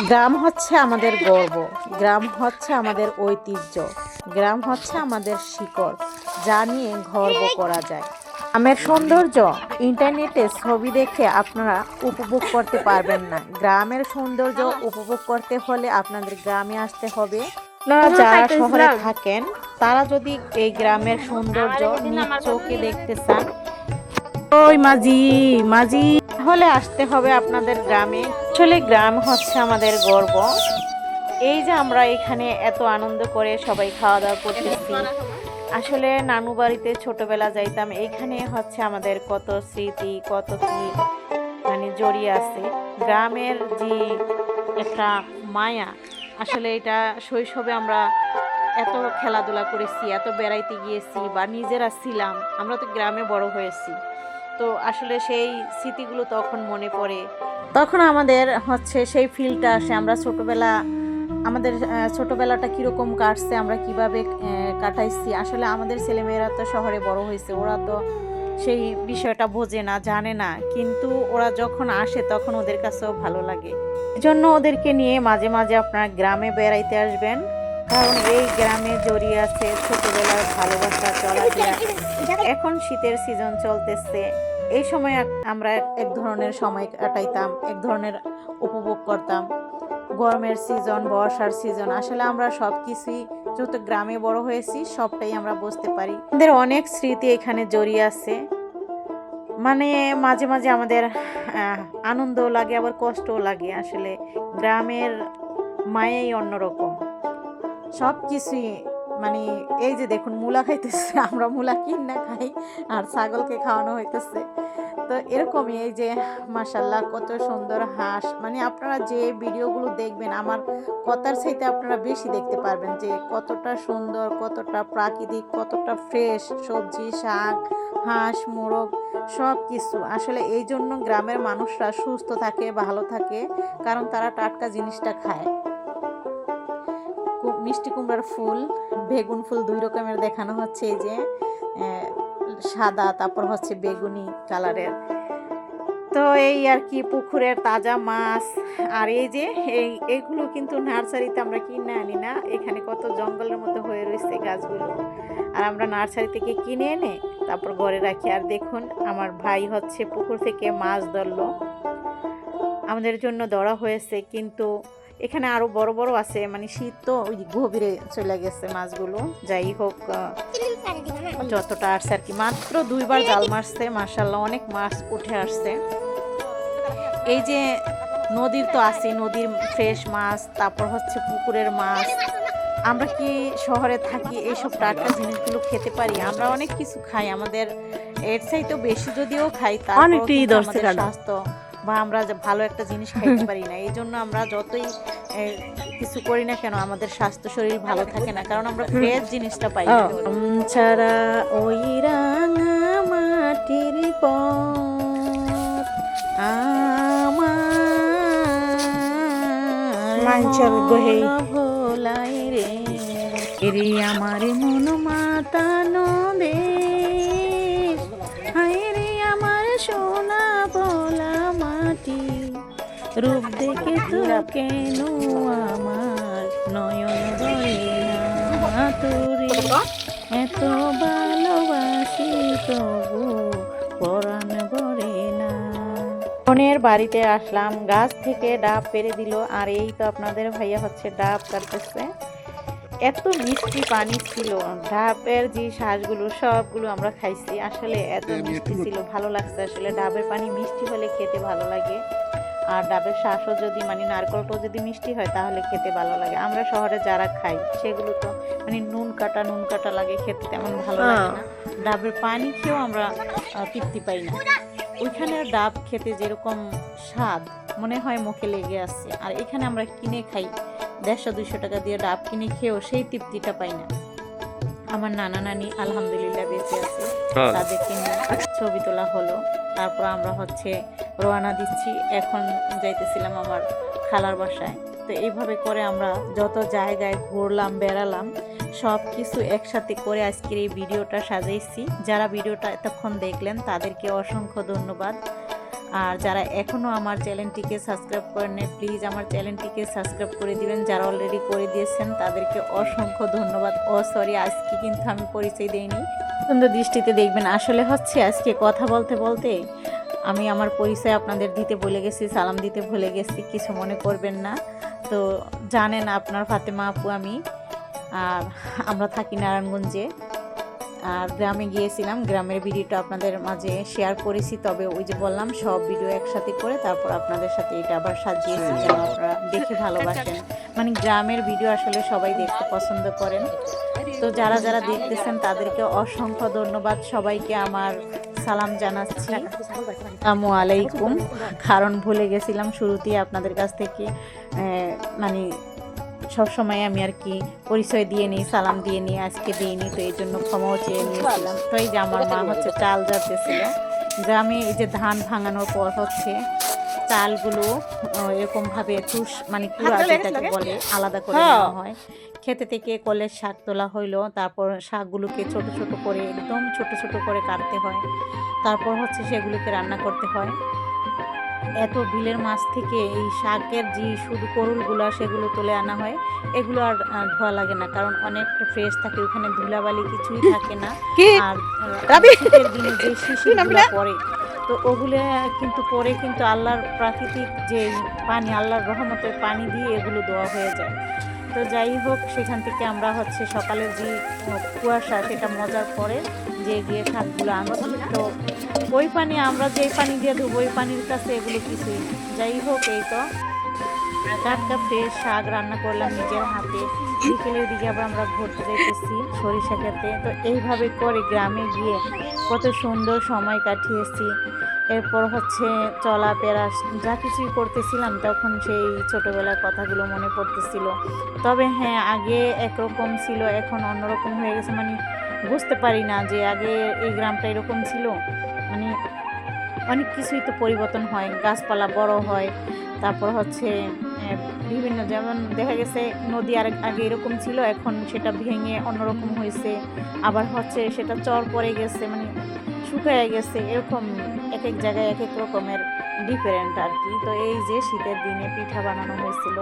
গ্রাম হচ্ছে আমাদের গর্ব, গ্রাম হচ্ছে আমাদের ঐতিহ্য, গ্রাম হচ্ছে আমাদের শিকড়, যা নিয়ে গর্ব করা যায়। গ্রামের সৌন্দর্য ইন্টারনেটে ছবি দেখে আপনারা উপভোগ করতে পারবেন না। গ্রামের সৌন্দর্য উপভোগ করতে হলে আপনাদের গ্রামে আসতে হবে। আপনারা যারা শহরে থাকেন তারা যদি এই গ্রামের সৌন্দর্য নিজ চোখে দেখতে চান, ওই মাঝি মাঝি তাহলে আসতে হবে আপনাদের গ্রামে। আসলে গ্রাম হচ্ছে আমাদের গর্ব। এই যে আমরা এখানে এত আনন্দ করে সবাই খাওয়া দাওয়া করতেছি, আসলে নানু বাড়িতে ছোটবেলা যাইতাম। এইখানে হচ্ছে আমাদের কত স্মৃতি, কত কি মানে জড়িয়ে আছে। গ্রামের যে একটা মায়া, আসলে এটা শৈশবে আমরা এত খেলাধুলা করেছি, এত বেড়াইতে গিয়েছি বা নিজেরা ছিলাম, আমরা তো গ্রামে বড় হয়েছি। তো আসলে সেই স্মৃতিগুলো তখন মনে পড়ে, তখন আমাদের হচ্ছে সেই ফিলটা আসে। আমরা ছোটবেলা, আমাদের ছোটবেলাটা কীরকম কাটছে, আমরা কিভাবে কাটাইছি। আসলে আমাদের ছেলেমেয়েরা তো শহরে বড় হয়েছে, ওরা তো সেই বিষয়টা বোঝে না, জানে না, কিন্তু ওরা যখন আসে তখন ওদের কাছেও ভালো লাগে। এজন্য ওদেরকে নিয়ে মাঝে মাঝে আপনারা গ্রামে বেড়াইতে আসবেন, কারণ এই গ্রামে জড়িয়ে আছে ছোটবেলার ভালোবাসা, চলাফেরা। এখন শীতের সিজন চলতেছে, এই সময় আমরা এক ধরনের সময় কাটাইতাম, এক ধরনের উপভোগ করতাম। গরমের সিজন, বর্ষার সিজন, আসলে আমরা সব কিছুই যেহেতু গ্রামে বড় হয়েছি সবটাই আমরা বুঝতে পারি। আমাদের অনেক স্মৃতি এখানে জড়িয়ে আছে। মানে মাঝে মাঝে আমাদের আনন্দও লাগে, আবার কষ্টও লাগে। আসলে গ্রামের মায়াই অন্যরকম। সব কিছুই মানে এই যে দেখুন মূলা খাইতেছে, আমরা মূলা কিনা খাই আর ছাগলকে খাওয়ানো হইতেছে। তো এরকমই এই যে মাশাল্লাহ কত সুন্দর হাঁস, মানে আপনারা যে ভিডিওগুলো দেখবেন আমার কথার চাইতে আপনারা বেশি দেখতে পারবেন যে কতটা সুন্দর, কতটা প্রাকৃতিক, কতটা ফ্রেশ সবজি, শাক, হাঁস, মোরগ সব কিছু। আসলে এই জন্য গ্রামের মানুষরা সুস্থ থাকে, ভালো থাকে, কারণ তারা টাটকা জিনিসটা খায়। মিষ্টি কুমড়ার ফুল, বেগুন ফুল দুই রকমের দেখানো হচ্ছে, এই যে সাদা, তারপর হচ্ছে বেগুনি কালারের। তো এই আর কি, পুকুরের তাজা মাছ। আর এই যে এইগুলো কিন্তু নার্সারিতে আমরা কিনে আনি না, এখানে কত জঙ্গলের মতো হয়ে রয়েছে গাছগুলো, আর আমরা নার্সারি থেকে কিনে এনে তারপর ঘরে রাখি। আর দেখুন আমার ভাই হচ্ছে পুকুর থেকে মাছ ধরলো, আমাদের জন্য ধরা হয়েছে, কিন্তু এখানে আরো বড় বড় আছে, মানে শীত তো ওই গভীরে চলে গেছে মাছগুলো। যাই হোক, যতটা আসছে আর কি, মাত্র 2বার জাল মারছে, মাশাআল্লাহ অনেক মাছ উঠে আসছে। এই যে নদীর তো আছে, নদীর ফ্রেশ মাছ, তারপর হচ্ছে পুকুরের মাছ। আমরা কি শহরে থাকি এইসব টাটকা জিনিসগুলো খেতে পারি? আমরা অনেক কিছু খাই, আমাদের এর চাইতেও বেশি যদিও খাই, তারপর স্বাস্থ্য বা আমরা ভালো একটা জিনিস খাইতে পারি না। এই জন্য আমরা যতই কিছু করি না কেন আমাদের স্বাস্থ্য শরীর ভালো থাকে না, কারণ আমরা ফ্রেশ জিনিসটা পাই না। ছাড়া ওই রাঙা মাটির পথ আমার ভোলাই রে, রে আমার মন মাতানো দেশ, হায় রে আমার সোনা বলা মাটি, রূপ দেখে তো কেন আমার নয়ন বলে না তোরে, এত ভালোবাসি তবু পরাণ ভরে না। বোনের বাড়িতে আসলাম, গাছ থেকে ডাব পেড়ে দিল, আর এই তো আপনাদের ভাইয়া হচ্ছে ডাব কাটতেছে। এত মিষ্টি পানি ছিল, ডাবের যে শ্বাসগুলো সবগুলো আমরা খাইছি, আসলে এত মিষ্টি ছিল, ভালো লাগছে। আসলে ডাবের পানি মিষ্টি হলে খেতে ভালো লাগে, আর ডাবের শ্বাসও যদি মানে নারকেলটাও যদি মিষ্টি হয় তাহলে খেতে ভালো লাগে। আমরা শহরে যারা খাই সেগুলো তো মানে নুন কাটা লাগে, খেতে তেমন ভালো লাগে না। ডাবের পানি খেয়েও আমরা তৃপ্তি পাই না। ওইখানে ডাব খেতে যেরকম স্বাদ মনে হয় মুখে লেগে আছে, আর এখানে আমরা কিনে খাই 150-200 টাকা দিয়ে ডাব কিনে খেয়েও সেই তৃপ্তিটা পাই না। আমার নানা নানি আলহামদুলিল্লাহ বেঁচে আছে, তাদেরকে নিয়ে ছবি তোলা হলো। তারপর আমরা হচ্ছে রওনা দিচ্ছি, এখন যাইতেছিলাম আমার খালার বাসায়। তো এইভাবে করে আমরা যত জায়গায় ঘুরলাম, বেড়ালাম, সব কিছু একসাথে করে আজকের এই ভিডিওটা সাজাইছি। যারা ভিডিওটা এতক্ষণ দেখলেন তাদেরকে অসংখ্য ধন্যবাদ। আর যারা এখনও আমার চ্যানেলটিকে সাবস্ক্রাইব করেন নাই প্লিজ আমার চ্যানেলটিকে সাবস্ক্রাইব করে দিবেন। যারা অলরেডি করে দিয়েছেন তাদেরকে অসংখ্য ধন্যবাদ। সরি, আজকে কিন্তু আমি পরিচয় দেইনি, সুন্দর দৃষ্টিতে দেখবেন। আসলে হচ্ছে আজকে কথা বলতে বলতে আমি আমার পরিচয় আপনাদের দিতে ভুলে গেছি, সালাম দিতে ভুলে গেছি, কিছু মনে করবেন না। তো জানেন আপনার ফাতেমা আপু আমি, আর আমরা থাকি নারায়ণগঞ্জে। আর গ্রামে গিয়েছিলাম, গ্রামের ভিডিওটা আপনাদের মাঝে শেয়ার করেছি। তবে ওই যে বললাম সব ভিডিও একসাথে করে তারপর আপনাদের সাথে এটা আবার সাজিয়েছি যেন আপনারা দেখে ভালোবাসেন। মানে গ্রামের ভিডিও আসলে সবাই দেখতে পছন্দ করেন। তো যারা যারা দেখতেছেন তাদেরকে অসংখ্য ধন্যবাদ। সবাইকে আমার সালাম জানাচ্ছি, আসসালামু আলাইকুম। কারণ ভুলে গেছিলাম শুরুতেই আপনাদের কাছ থেকে মানে সবসময় আমি আর কি পরিচয় দিয়ে নিই, সালাম দিয়ে নিই, আজকে দিইনি, তো এই জন্য ক্ষমাও চেয়ে নিয়েছিলাম। তো এই যে আমার মা হচ্ছে চাল যাতেছিল গ্রামে। এই যে ধান ভাঙানোর পর হচ্ছে চালগুলো এরকমভাবে মানে কুড়া যেটাকে বলে আলাদা করে নেওয়া হয়। খেতে থেকে কলের শাক তোলা হইলো, তারপর শাকগুলোকে ছোট ছোট করে একদম ছোট ছোট করে কাটতে হয়, তারপর হচ্ছে সেগুলোকে রান্না করতে হয়। এত বিলের মাছ থেকে এই শাকের যে শুধু করুলগুলো সেগুলো তুলে আনা হয়। এগুলো আর ধোয়া লাগে না, কারণ অনেকটা ফ্রেশ থাকে, ওখানে ধুলাবালি কিছুই থাকে না। আর শীতের দিনে যে শিশিরগুলো পড়ে, তো ওগুলো কিন্তু পরে কিন্তু আল্লাহর প্রাকৃতিক যে পানি, আল্লাহর রহমতের পানি দিয়ে এগুলো ধোয়া হয়ে যায়। তো যাই হোক, সেখান থেকে আমরা হচ্ছে সকালের যে কুয়াশা সেটা মজার পরে যে গিয়ে শাকগুলো আনছি। তো ওই পানি আমরা যেই পানি দিয়ে ধুবো ওই পানির কাছে এগুলো কিছুই। যাই হোক, এই তো টাটকা ফ্রেশ শাক রান্না করলাম নিজের হাতে। বিকেলের দিকে আবার আমরা ঘুরতে যাইতেছি সরিষা খেতে। তো এইভাবে করে গ্রামে গিয়ে কত সুন্দর সময় কাটিয়েছি। এরপর হচ্ছে চলাফেরা যা কিছুই করতেছিলাম তখন সেই ছোটোবেলার কথাগুলো মনে পড়তেছিল। তবে হ্যাঁ, আগে একরকম ছিল, এখন অন্যরকম হয়ে গেছে। মানে বুঝতে পারি না যে আগে এই গ্রামটা এরকম ছিল। মানে অনেক কিছুই তো পরিবর্তন হয়, গাছপালা বড় হয়, তারপর হচ্ছে বিভিন্ন, যেমন দেখা গেছে নদী আগে এরকম ছিল, এখন সেটা ভেঙে অন্যরকম হয়েছে। আবার হচ্ছে সেটা চর পড়ে গেছে, মানে শুকিয়ে গেছে, এরকম এক এক জায়গায় এক এক রকমের ডিফারেন্ট আর কি। তো এই যে শীতের দিনে পিঠা বানানো হয়েছিল।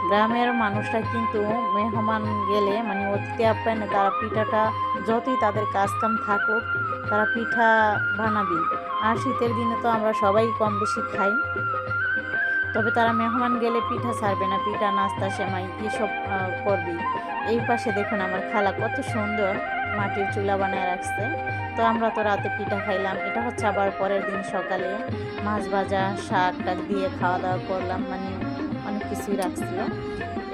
গ্রামের মানুষরা কিন্তু মেহমান গেলে মানে অতিথি আপ্যায়নে তারা পিঠাটা যতই তাদের কাজকাম থাকুক তারা পিঠা বানাবি। আর শীতের দিনে তো আমরা সবাই কম বেশি খাই, তবে তারা মেহমান গেলে পিঠা ছাড়বে না, পিঠা নাস্তা সেমাই এসব করবি। এই পাশে দেখুন আমার খালা কত সুন্দর মাটির চুলা বানায় রাখছে। তো আমরা তো রাতে পিঠা খাইলাম। এটা হচ্ছে আবার পরের দিন সকালে মাছ ভাজা শাক টাক দিয়ে খাওয়া দাওয়া করলাম, মানে অনেক কিছুই রাখছিল।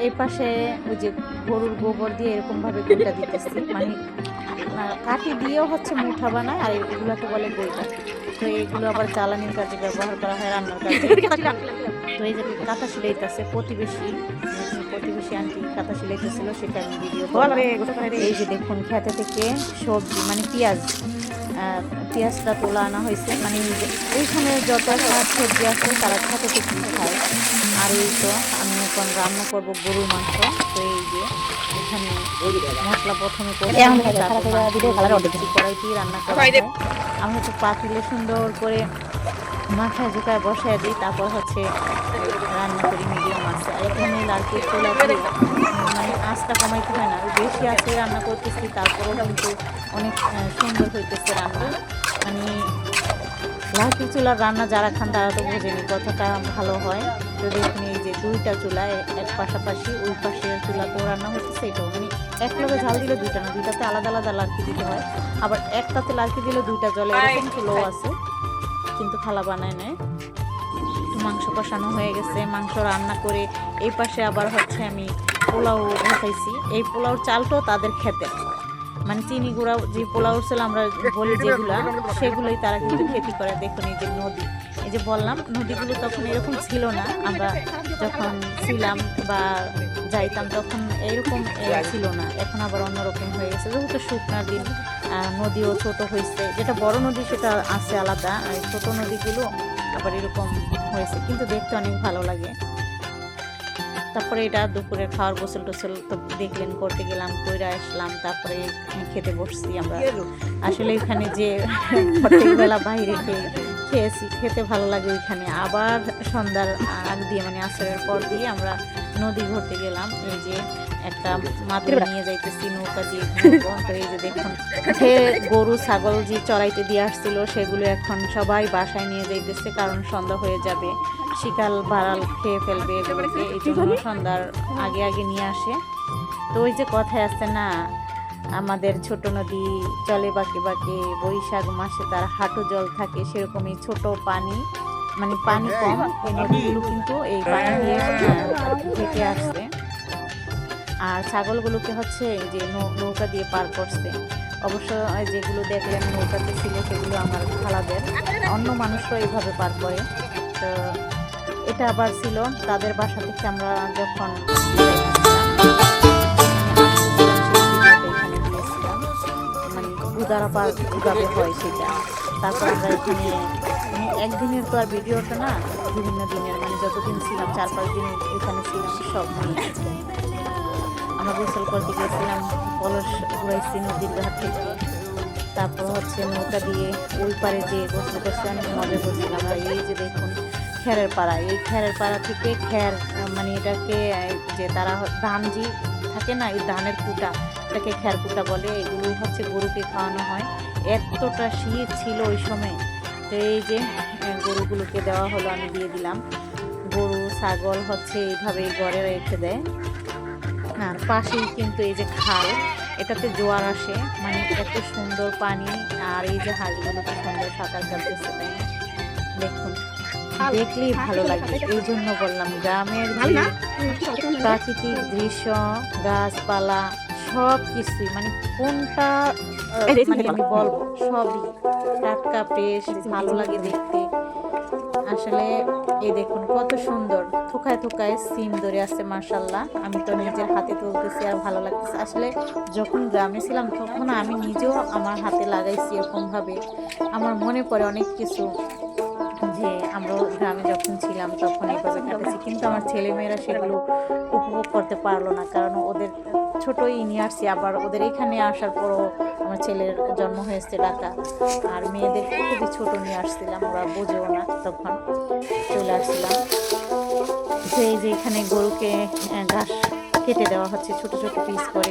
এই পাশে ওই যে গরুর গোবর দিয়ে এরকমভাবে গোটা দিতেছি, মানে কাঠি দিয়েও হচ্ছে মুঠা বানায়, আর এগুলোকে বলে গোইটা। তো এইগুলো আবার জ্বালানির কাজে ব্যবহার করা হয়, রান্নার কাজে। তো এই যে কাঁথা সিলাইতেছে প্রতিবেশী আন্টি কাঁথা সিলাইতেছিল, সেটা আমি ভিডিও করলাম। এই যে দেখুন খেতে থেকে সবজি মানে পেঁয়াজটা তোলা আনা হয়েছে। মানে এইখানে যত শাক সবজি আছে তারা খেতে থেকে খায়। আর এই তো আমি এখন রান্না করবো গরুর মাংস। তো এই যে এখানে মশলা প্রথমে কড়াইতেই রান্না করা হয়। আমি হচ্ছে পাতিলে সুন্দর করে মাথায় ঝুঁকায় বসায় দিই, তারপর হচ্ছে রান্না করি মিডিয়াম আছে। আর এখানে লালকে চুলা দিয়ে মানে আঁচটা কমাইতে হয় না, বেশি আছে রান্না করতেছি, তারপরেও কিন্তু অনেক সুন্দর হইতেছে রান্না। মানে লালকি চুলার রান্না যারা খান তারা তো বোঝেনি কতটা ভালো হয়। তো দেখুন এই যে দুইটা চুলা এক পাশাপাশি, ওই পাশের চুলাতেও রান্না হচ্ছে, এটাও মানে এক লগে ঝাল দিলে দুইটা না, দুইটাতে আলাদা আলাদা লালকি দিতে হয়। আবার একটাতে লালকি দিলে দুইটা জলে, এরকম চুলো আছে, কিন্তু খালা বানায় নেয়। মাংস কষানো হয়ে গেছে, মাংস রান্না করে এই পাশে আবার হচ্ছে আমি পোলাও বসাইছি। এই পোলাওর চালটাও তাদের খেতে, মানে চিনি গুঁড়া যে পোলাও ছিল আমরা বলি যেগুলা, সেগুলোই তারা কিন্তু খেতে করে। দেখুন এই যে নদী, এই যে বললাম নদীগুলো তখন এরকম ছিল না, আমরা যখন ছিলাম বা যাইতাম তখন এরকম ছিল না, এখন আবার অন্যরকম হয়ে গেছে। যেহেতু শুকনার দিন, নদীও ছোট হয়েছে, যেটা বড় নদী সেটা আছে আলাদা, আর ছোট নদীগুলো আবার এরকম হয়েছে, কিন্তু দেখতে অনেক ভালো লাগে। তারপরে এটা দুপুরে খাওয়ার গোসল টোসল তো দেখলেন করতে গেলাম, কইরা আসলাম, তারপরে খেতে বসছি আমরা। আসলে এখানে যে প্রত্যেকবেলা বাইরে খেয়ে খেয়েছি, খেতে ভালো লাগে ওইখানে। আবার সন্ধ্যার আগ দিয়ে মানে আসরের পর দিয়ে আমরা নদী ঘুরতে গেলাম। এই যে একটা মাদুর নিয়ে যাইতেছি নৌকা দিয়ে ঘুরবো। তো এই যে দেখুন যে গরু ছাগল যে চড়াইতে দিয়ে আসছিল সেগুলো এখন সবাই বাসায় নিয়ে যাইতেছে, কারণ সন্ধ্যা হয়ে যাবে, শিকাল বাড়াল খেয়ে ফেলবে এগুলোকে, এই জন্য সন্ধ্যার আগে আগে নিয়ে আসে। তো ওই যে কথায় আছে না, আমাদের ছোট নদী চলে বাঁকে বাঁকে, বৈশাখ মাসে তার হাঁটু জল থাকে, সেরকমই ছোট পানি মানে পানি কম এই নদীগুলো কিন্তু এই পানি দিয়ে হেঁটে আসছে। আর ছাগলগুলোকে হচ্ছে যে নৌকা দিয়ে পার করছে। অবশ্য যেগুলো দেখলেন নৌকাতে ছিল সেগুলো আমার খালাদের, অন্য মানুষও এইভাবে পার করে। তো এটা আবার ছিল তাদের বাসা থেকে আমরা যখন মানে উদারা পার কীভাবে হয় সেটা। তারপর আমরা এখানে একদিনের তো আর ভিডিওটা না, বিভিন্ন দিনের মানে যতদিন ছিলাম 4-5 দিন এখানে ছিলাম সব নিয়ে আমরা গোসল করতে গিয়েছিলাম, কলস ঘুরাইছি নদীর ঘাট থেকে। তারপর হচ্ছে নৌকা দিয়ে ওই পারে যে গোসল করছে, অনেক মজা করছিলাম। আর এই যে দেখুন খেরের পাড়া, এই খেরের পাড়া থেকে খের মানে এটাকে যে তারা ধান যে থাকে না, এই ধানের কুটা, এটাকে খের কুটা বলে। এগুলো হচ্ছে গরুকে খাওয়ানো হয়। এতটা শীত ছিল ওই সময়। তো এই যে গরুগুলোকে দেওয়া হলো, আমি দিয়ে দিলাম। গরু ছাগল হচ্ছে এইভাবে ঘরে রেখে দেয়। আর পাশেই কিন্তু এই যে খাল, এটাতে জোয়ার আসে, মানে এত সুন্দর পানি। আর এই যে হাঁসগুলো কি সুন্দর সাঁতার কাটতেছে, তাই না? দেখুন দেখলেই ভালো লাগে। এই জন্য বললাম গ্রামের প্রাকৃতিক দৃশ্য, গাছপালা সব কিছুই মানে কোনটা মানে আমি বলবো, সবই টাটকা ফ্রেশ, ভালো লাগে দেখতে। আসলে এই দেখুন কত সুন্দর থোকায় থোকায় সিম ধরে আছে, মাশাল্লাহ। আমি তো নিজের হাতে তুলতেছি আর ভালো লাগতেছে। আসলে যখন গ্রামে ছিলাম তখন আমি নিজেও আমার হাতে লাগাইছি এরকমভাবে। আমার মনে পড়ে অনেক কিছু, যে আমরা গ্রামে যখন ছিলাম তখন এইভাবে কাটেছি, কিন্তু আমার ছেলেমেয়েরা সেগুলো উপভোগ করতে পারলো না, কারণ ওদের ছোটোই নিয়ে আসছি। আবার ওদের এখানে আসার পরও আমার ছেলের জন্ম হয়েছে ঢাকা, আর মেয়েদের খুবই ছোট নিয়ে আসছিলাম, ওরা বোঝেও না, তখন চলে আসছিলাম। সেই যে এখানে গরুকে ঘাস কেটে দেওয়া হচ্ছে ছোট ছোট পিস করে,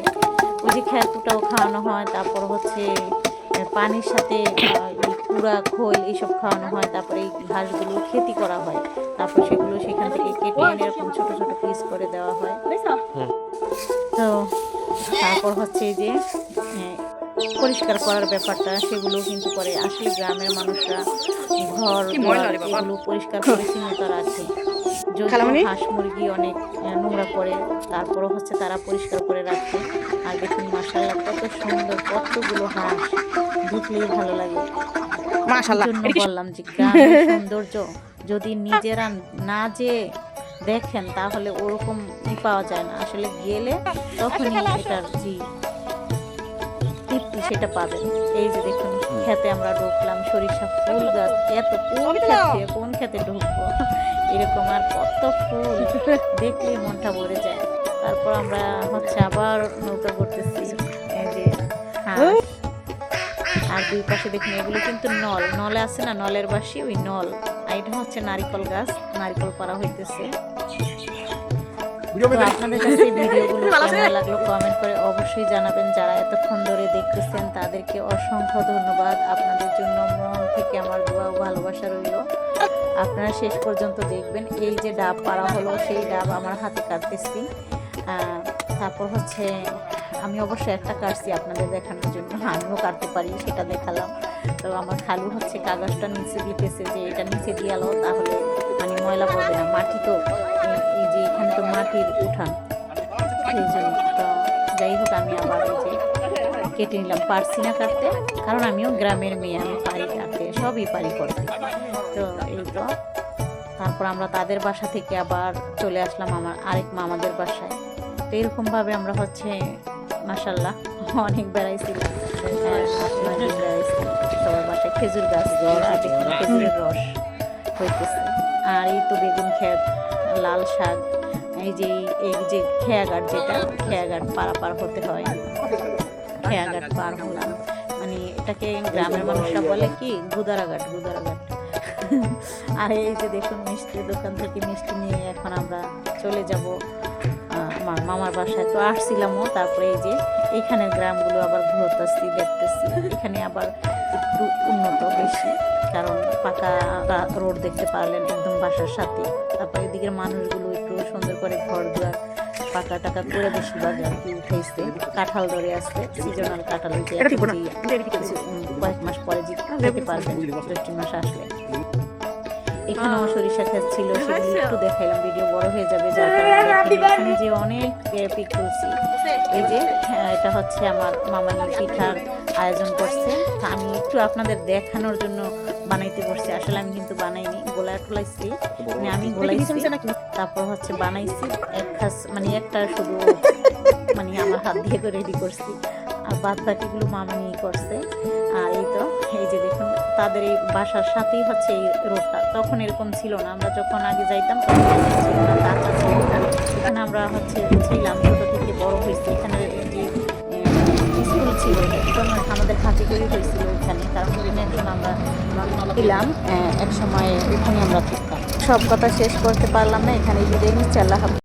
ওই যে খেয়ারকুটাও খাওয়ানো হয়। তারপর হচ্ছে পানির সাথে পুরা খোল এইসব খাওয়ানো হয়। তারপরে এই ঘাসগুলো খেতি করা হয়, তারপর সেগুলো সেখান থেকে কেটে এনে এরকম ছোট ছোট পিস করে দেওয়া হয়। তো তারপর হচ্ছে এই যে পরিষ্কার করার ব্যাপারটা, সেগুলো কিন্তু করে। আসলে গ্রামের মানুষরা ঘর এগুলো পরিষ্কার পরিচ্ছন্নতা রাখে। যদিও হাঁস মুরগি অনেক নোংরা করে, তারপরও হচ্ছে তারা পরিষ্কার করে রাখে। আর দেখুন মাশাআল্লাহ কত সুন্দর, কতগুলো হাঁস, দেখলেই ভালো লাগে। মাশাআল্লাহ বললাম যে গ্রামের সৌন্দর্য যদি নিজেরা না যে দেখেন তাহলে ওরকম পাওয়া যায় না। আসলে গেলে তখনই এটার যে তৃপ্তি সেটা পাবেন। এই যে দেখুন খেতে আমরা ঢুকলাম, সরিষা ফুল গাছ, এত কোন খেতে ঢুকবো এরকম, আর কত ফুল দেখলেই মনটা ভরে যায়। তারপর আমরা হচ্ছে আবার নৌকা করতেছি। এই যে আর দুই পাশে দেখুন এগুলো কিন্তু নলে আছে না, নলের বাসি, ওই নল। আর এটা হচ্ছে নারিকল গাছ, নারিকল পাড়া হইতেছে। আপনাদের কাছে ভিডিওগুলো কেমন লাগলো কমেন্ট করে অবশ্যই জানাবেন। যারা এতক্ষণ ধরে দেখতেছেন তাদেরকে অসংখ্য ধন্যবাদ। আপনাদের জন্য মন থেকে আমার দোয়া ও ভালোবাসা রইল। আপনারা শেষ পর্যন্ত দেখবেন। এই যে ডাব পাড়া হলো, সেই ডাব আমার হাতে কাটতেছি। তারপর হচ্ছে আমি অবশ্যই একটা কাটছি আপনাদের দেখানোর জন্য, আমিও কাটতে পারি সেটা দেখালাম। তো আমার খালু হচ্ছে কাগজটা নিচে দিতেছে, যে এটা নিচে দিয়ালো তাহলে মানে ময়লা পড়বে না, মাটি তো এই যে এখানে তো মাটির উঠান, সেই জন্য। তো যাই হোক আমি আবার এই যে কেটে নিলাম, পারছি না কাটতে, কারণ আমিও গ্রামের মেয়ে, আমি পারি কাটতে, সবই পারি করতে। তো এই তো তারপর আমরা তাদের বাসা থেকে আবার চলে আসলাম আমার আরেক মামাদের বাসায়। তো এরকমভাবে আমরা হচ্ছে মাশাআল্লাহ অনেক বেড়াইছিলাম, সবার বাসায় খেজুর গাছ, খেজুরের রস হইতেছে। আর এই তো বেগুন ক্ষেত, লাল শাক, এই যে খেয়াঘাট, যেটা খেয়াঘাট পারাপার হতে হয়, খেয়াঘাট পার হলাম। মানে এটাকে গ্রামের মানুষরা বলে কি গুদারাঘাট, আর এই যে দেখুন মিষ্টির দোকান থেকে মিষ্টি নিয়ে এখন আমরা চলে যাব আমার মামার বাসায়। তো আসছিলামও, তারপরে এই যে এইখানের গ্রামগুলো আবার ঘুরতেছি, দেখতেছি। এখানে আবার একটু উন্নত বেশি, কারণ পাকা রোড দেখতে পারলেন একদম বাসার সাথে। তারপরে এদিকের মানুষগুলো একটু সুন্দর করে ঘর দুয়ার পাকা টাকা করে বেশিরভাগ আর কি উঠেছে। কাঁঠাল ধরে আসছে, সিজনাল কাঁঠাল, কয়েক মাস পরে যেতে পারবেন, 2-3 মাস আসলে। এখানেও সরিষা ক্ষেত ছিল, সেগুলো একটু দেখাইলাম, ভিডিও বড় হয়ে যাবে, যার কারণে এখানে যে অনেক পিক তুলছি। এই যে এটা হচ্ছে আমার মামানি পিঠার আয়োজন করছে, আমি একটু আপনাদের দেখানোর জন্য বানাইতে বসছি। আসলে আমি কিন্তু বানাইনি, গোলায় টোলাইছি, মানে আমি গোলাইছি, তারপর হচ্ছে বানাইছি এক খাস, মানে একটা শুধু মানে আমার হাত দিয়ে করে রেডি করছি, আর বাদ বাকিগুলো মামানি করছে। আর এই তো এই যে দেখুন তাদের এই বাসার সাথেই হচ্ছে এই রোডটা, তখন এরকম ছিল না, আমরা যখন আগে যাইতাম তখন ছিল না, কাঁচা ছিল। এখানে আমরা হচ্ছে ছিলাম, ছোটো থেকে বড় হয়েছি। এখানে যে স্কুল ছিল তখন আমাদের হাতে তৈরি হয়েছিল এখানে, কারণ একজন আমরা ছিলাম এক সময়, ওখানে আমরা থাকতাম। সব কথা শেষ করতে পারলাম না, এখানে বিদায় নিচ্ছি। আল্লাহ হাফেজ।